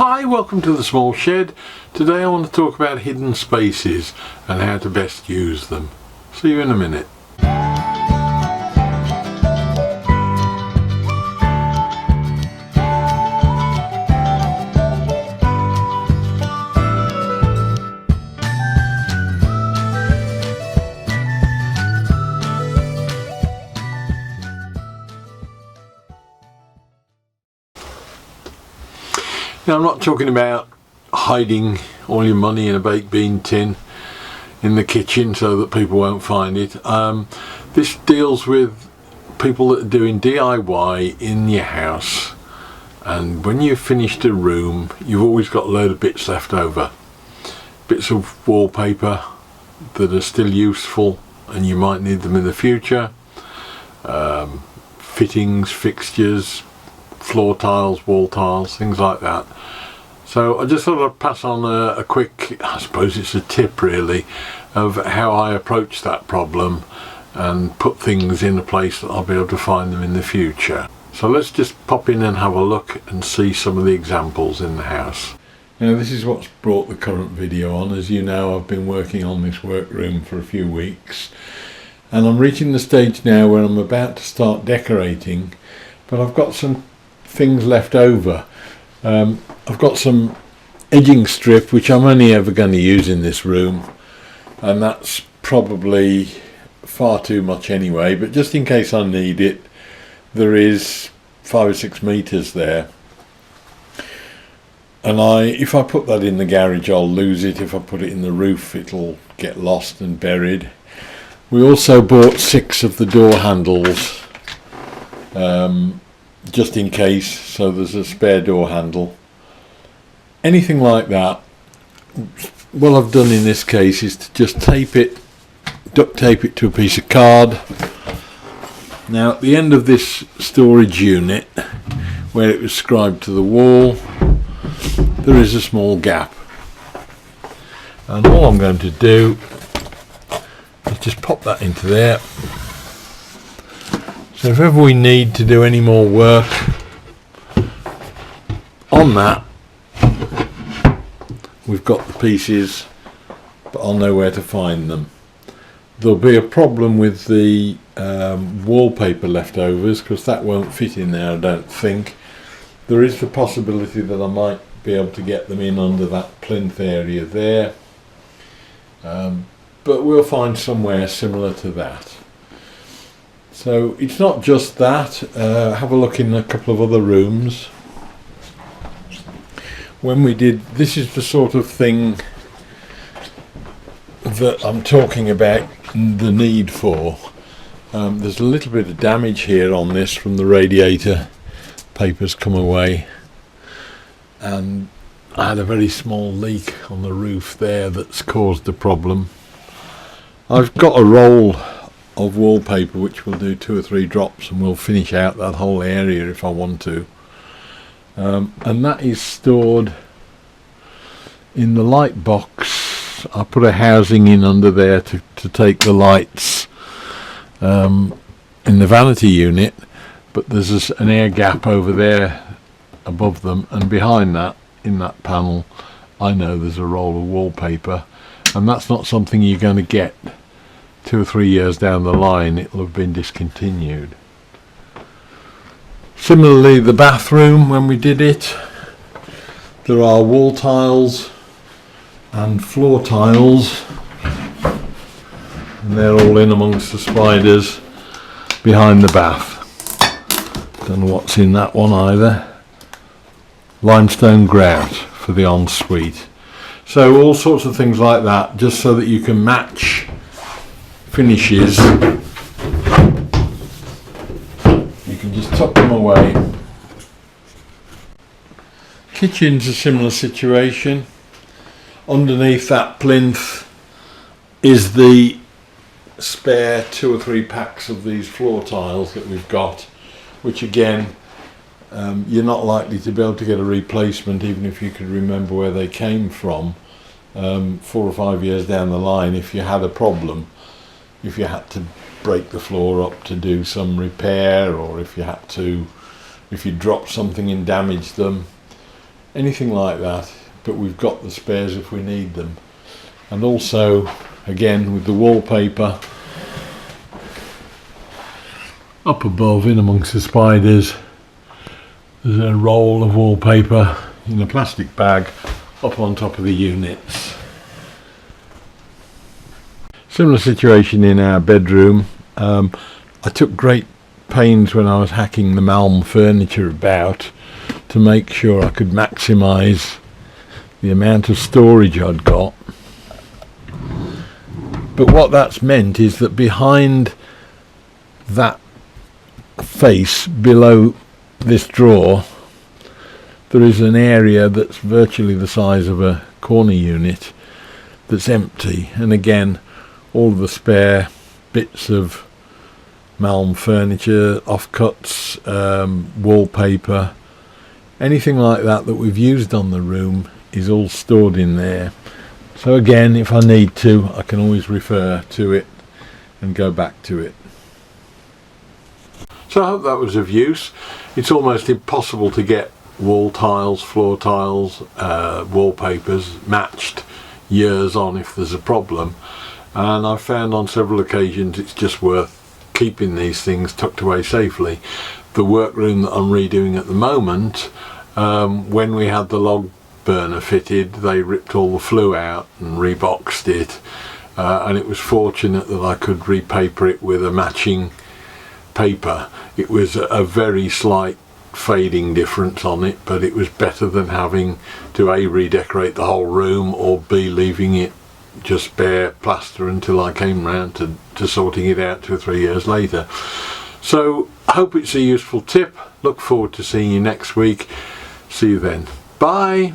Hi, welcome to the Small Shed. Today I want to talk about hidden spaces and how to best use them. See you in a minute. Now, I'm not talking about hiding all your money in a baked bean tin in the kitchen so that people won't find it. This deals with people that are doing DIY in your house, and when you've finished a room you've always got a load of bits left over. Bits of wallpaper that are still useful and you might need them in the future. Fittings, fixtures, floor tiles, wall tiles, things like that. So I just thought I'd pass on a quick, I suppose it's a tip really, of how I approach that problem and put things in a place that I'll be able to find them in the future. So let's just pop in and have a look and see some of the examples in the house. Now, this is what's brought the current video on. As you know, I've been working on this workroom for a few weeks and I'm reaching the stage now where I'm about to start decorating, but I've got some things left over. I've got some edging strip which I'm only ever going to use in this room, and that's probably far too much anyway, but just in case I need it, there is 5 or 6 meters there, and if I put that in the garage I'll lose it. If I put it in the roof it'll get lost and buried. We also bought 6 of the door handles just in case, so there's a spare door handle. Anything like that. What I've done in this case is to just duct tape it to a piece of card. Now, at the end of this storage unit, where it was scribed to the wall, there is a small gap, and all I'm going to do is just pop that into there. So if ever we need to do any more work on that, we've got the pieces, but I'll know where to find them. There'll be a problem with the wallpaper leftovers because that won't fit in there, I don't think. There is the possibility that I might be able to get them in under that plinth area there, but we'll find somewhere similar to that. So it's not just that. Have a look in a couple of other rooms. When we did, this is the sort of thing that I'm talking about the need for. There's a little bit of damage here on this from the radiator. Paper's come away, and I had a very small leak on the roof there that's caused the problem. I've got a roll of wallpaper which will do 2 or 3 drops and we'll finish out that whole area if I want to, and that is stored in the light box. I put a housing in under there to take the lights in the vanity unit, but there's an air gap over there above them, and behind that, in that panel, I know there's a roll of wallpaper, and that's not something you're going to get 2 or 3 years down the line. It'll have been discontinued. Similarly, the bathroom, when we did it, there are wall tiles and floor tiles, and they're all in amongst the spiders behind the bath. Don't know what's in that one either. Limestone grout for the ensuite. So all sorts of things like that, just so that you can match finishes. You can just tuck them away. Kitchen's a similar situation. Underneath that plinth is the spare 2 or 3 packs of these floor tiles that we've got, which again, you're not likely to be able to get a replacement even if you could remember where they came from 4 or 5 years down the line. If you had a problem, if you had to break the floor up to do some repair, or if you dropped something and damaged them, anything like that, but we've got the spares if we need them. And also, again, with the wallpaper up above in amongst the spiders, there's a roll of wallpaper in a plastic bag up on top of the units. Similar situation in our bedroom. I took great pains when I was hacking the Malm furniture about to make sure I could maximise the amount of storage I'd got. But what that's meant is that behind that face below this drawer there is an area that's virtually the size of a corner unit that's empty, and again all the spare bits of Malm furniture, offcuts, wallpaper, anything like that that we've used on the room is all stored in there. So again, if I need to, I can always refer to it and go back to it. So I hope that was of use. It's almost impossible to get wall tiles, floor tiles, wallpapers matched years on if there's a problem, and I've found on several occasions it's just worth keeping these things tucked away safely. The workroom that I'm redoing at the moment, when we had the log burner fitted, they ripped all the flue out and reboxed it, and it was fortunate that I could repaper it with a matching paper. It was a very slight fading difference on it, but it was better than having to A, redecorate the whole room, or B, leaving it just bare plaster until I came round to sorting it out 2 or 3 years later. So I hope it's a useful tip. Look forward to seeing you next week. See you then. Bye.